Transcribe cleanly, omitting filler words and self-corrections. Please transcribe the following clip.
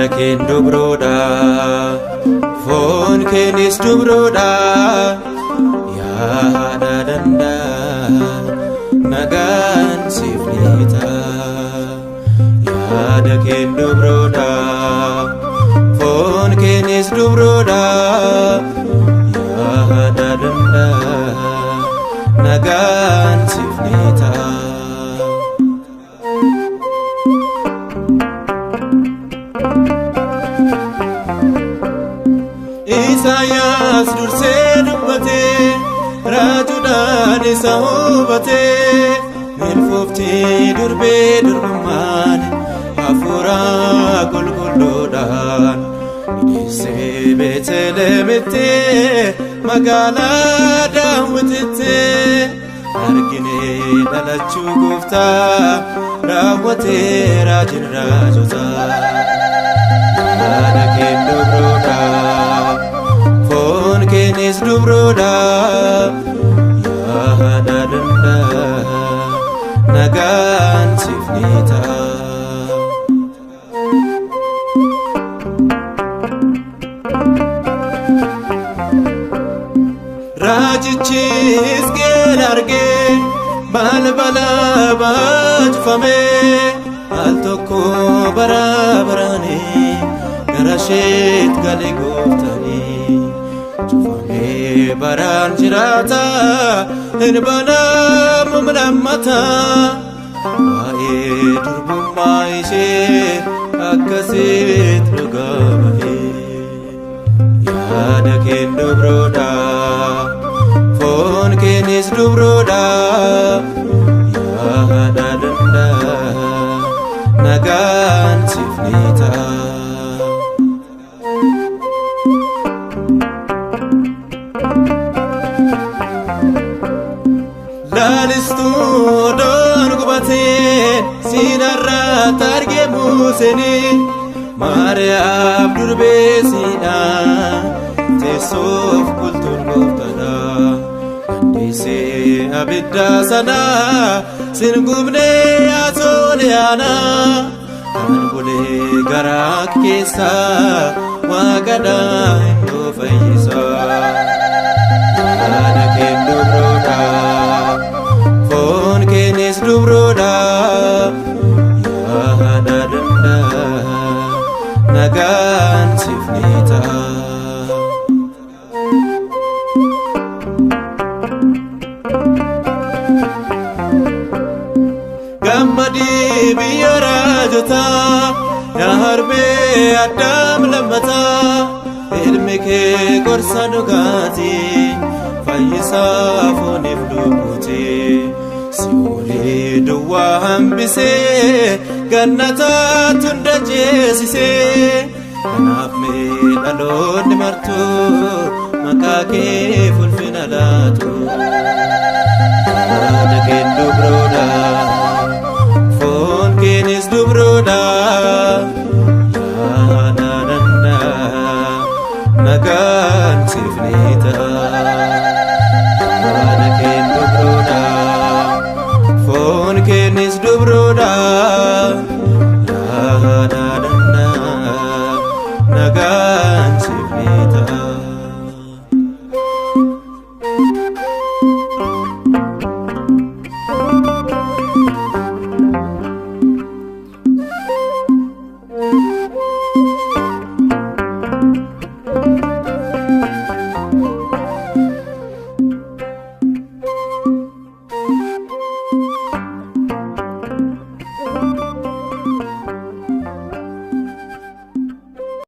yaada keen dubroodha foon keenis dubroodha yaada danda'a nagaan siif ni ta'a yaada keen dubroodha foon keenis dubroodha yaada danda'a nagaan siif ni ta'a. Isaayyaas dursee dubbatee raajuudhaan isa hubatee milfooftii durbee durbummaan hafuura qulqulluudhaan dhiyeessee Beetelehemitti magaalaa Daawititti arginee dhalachuu gooftaa raawwatee raajiin raajotaa yaada keen dubroodha foon keenis dubroodha yaada danda'a nagaan siif ni ta'a. Raajichis Hisqeel argee balbala baajufamee al tokko bara baraanii gara isheetti galee gooftanii cufamee baraan jiraata hin banamu lammata waa'ee durbummaa ishee akkasitti dhugaa bahee yaada keen dubroodha foon keenis dubroodha yaada danda'a nagaan siif ni ta'a. Laalistuu doon gubateen siinarratti argee Museenii Maariyaam durbee siinaa teessoof qulxuun gooftadha dandeessee abidda sanaa sin gubnee yaasoliyaana kan bulee garaa keessaa waaqadhaa hin fayyisa yaada keen dubroodha foon keenis dubroodha yaada danda'a nagaan siif ni ta'a. Gammadii biyya raajotaa yaa harmee Addaam lammataa ilmi kee gorsa dhugaatii fayyisaa fooniif lubbuutii Si'oolii duwwaa hambisee gannataatti hunda ceesisee kanaaf mee dhaloonni martuu maqaa kee ulfina laatu yaada keen dubroodha foon keenis dubroodha